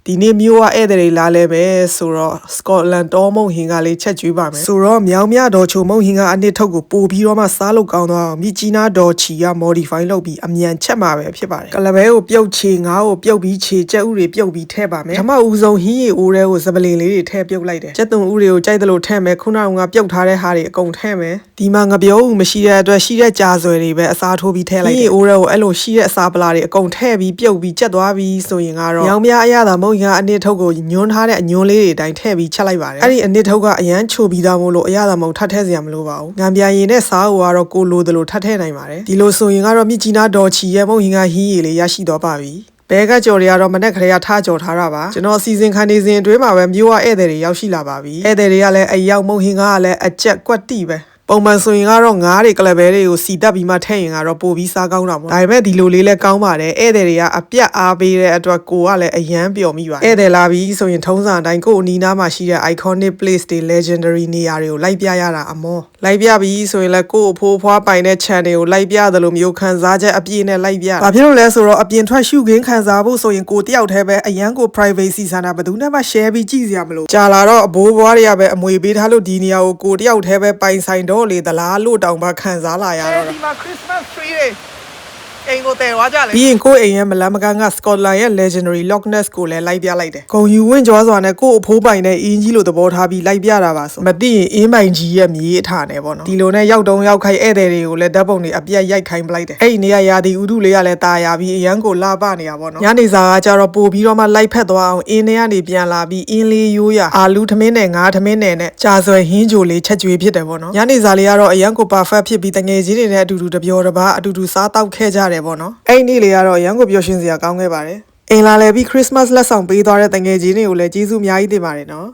ဒီနေ့မျိုးကဧည့်သည်လာလဲပဲဆိုတော့ Scotland တောမုံဟင်ကလေးချက်ကျွေးပါမယ်ဆိုတော့မြောင်မြတော်ချုံမုံဟင်ကအနှစ်ထုတ်ကိုပို့ပြီးတော့မှစားလို့ကောင်းသွားအောင်မြကြီးနားတော်ချီက modify လုပ်ပြီးအမြန်ချက်မှာပဲဖြစ်ပါတယ်ကလဘဲကိုပြုတ်ချေငါးကိုပြုတ်ပြီးချေကြက်ဥတွေပြုတ်ပြီးထည့်ပါမယ်ပထမဦးဆုံးဟင်းရီအိုးတွေကိုစပလင်လေးတွေထည့်ပြုတ်လိုက်တယ်ကြက်သွန်ဥတွေကိုကြိုက်တယ်လို့ထည့်မယ်ခုနကပြုတ်ထားတဲ့ဟာတွေအကုန်ထည့်မယ်ဒီမှာငပြောဦးမရှိတဲ့အတွက်ရှိတဲ့ကြာဆွဲတွေပဲအစားထိုးပြီးထည့်လိုက်တယ်ဟင်းရီအိုးတွေကိုအဲ့လိုရှိတဲ့အစားပလာတွေအကုန်ထည့်ပြီးပြုတ်ပြီးကြက်သွားပြီးဆိုရင်ကတော့မြောင်မြအရသာမုံဟင်ကအနှစ်ထုတ်ကိုညွန်းထားတဲ့အညွန်းလေးတွေအတိုင်းထည့်ပြီးချက်လိုက်ပါတယ်အဲ့ဒီအနှစ်ထုတ်ကအရန်ချိုပြီးသားမို့လို့အရသာမုံထပ်ထည့်စရာမလိုပါဘူးငံပြရင်နဲ့စားဟိုကတော့ကိုလိုသလိုထပ်ထည့်နိုင်ပါတယ်ဒီလိုဆိုရင်ကတော့မြကြီးနားတော်ချီရဲ့မုံဟင်ကဟင်းရည်လေးရရှိတော့ပါပြီဘဲကကြော်တွေကတော့မနေ့ကလေးကထားကြော်ထားတာပါကျွန်တော်စီစဉ်ခံနေစဉ်အတွင်းမှာပဲမျိုးကဧည့်သည်တွေရောက်ရှိလာပါပြီဧည့်သည်တွေကလည်းအရောက်မုံဟင်ကလည်းအကျက်ကွက်တိပဲပုံမှန်ဆိုရင်ကတော့ငါးတွေကလဘဲတွေကိုစီတက်ပြီးမှထည့်ရင်ကတော့ပို့ပြီးစားကောင်းတာပေါ့ဒါပေမဲ့ဒီလိုလေးလည်းကောင်းပါတယ်ဧည့်သည်တွေကအပြတ်အားပေးတဲ့အတွက်ကိုကလည်းအရန်ပျော်မိပါတယ်ဧည့်သည်လာပြီးဆိုရင်ထုံးစံအတိုင်းကိုအနီးနားမှာရှိတဲ့ iconic place တွေ legendary နေရာတွေကိုလိုက်ပြရတာအမောလိုက်ပြပြီးဆိုရင်လည်းကို့အဖိုးဖွားပိုင်တဲ့ channel ကိုလိုက်ပြသလိုမျိုးခံစားချက်အပြည့်နဲ့လိုက်ပြဘာဖြစ်လို့လဲဆိုတော့အပြင်ထွက်ရှုခင်းခံစားဖို့ဆိုရင်ကိုတယောက်တည်းပဲအရန်ကို privacy ဆန္ဒဘယ်သူနဲ့မှ share ပြီးကြည့်စရာမလိုကြာလာတော့အဘိုးဘွားတွေကပဲအမွေပေးထားလို့ဒီနေရာကိုကိုတယောက်တည်းပဲပိုင်ဆိုင်တော့လေသလားလို့တောင်ပါခံစားလာရတော့ဒီမှာ Christmas tree တွေအိမ်ကိုတည်သွားကြလေပြီးရင်ကိုအိမ်ရဲ့မလန်းမကန်းက Scotland ရဲ့ legendary Loch Ness ကိုလည်းလိုက်ပြလိုက်တယ်ဂုံယူဝင့်ကြွားစွာနဲ့ကို့အဖိုးပိုင်တဲ့အင်းကြီးလိုသဘောထားပြီးလိုက်ပြတာပါဆိုမသိရင်အင်းပိုင်ကြီးရဲ့မြေအထာနဲ့ပေါ့နော်ဒီလိုနဲ့ရောက်တုံးရောက်ခိုင်ဧည့်သည်တွေကိုလည်းဓာတ်ပုံတွေအပြတ်ရိုက်ခိုင်းပလိုက်တယ်အဲ့ဒီနေရာဒီဥဒုလေးကလည်းตาရပြီးအရန်ကိုလာပနေတာပေါ့နော်ညနေစာကကြတော့ပို့ပြီးတော့မှလိုက်ဖက်သွားအောင်အင်းထဲကနေပြန်လာပြီးအင်းလေးရိုးရအာလူထမင်းနဲ့ငါးထမင်းနဲ့ကြာဆွဲဟင်းကြိုလေးချက်ကျွေးဖြစ်တယ်ပေါ့နော်ညနေစာလေးကတော့အရန်ကို perfect ဖြစ်ပြီးတငယ်ချင်းတွေနဲ့အတူတူတပျော်တပါးအတူတူစားတောက်ခဲ့ကြတယ်ပေါ့နော်အဲ့ဒီနေ့လေးကတော့ရန်ကိုပျော်ရွှင်စရာကောင်းခဲ့ပါတယ်အင်လာလဲပြီးခရစ်စမတ်လက်ဆောင်ပေးသွားတဲ့တငယ်ချင်းတွေကိုလည်းကျေးဇူးအများကြီးတင်ပါတယ်နော်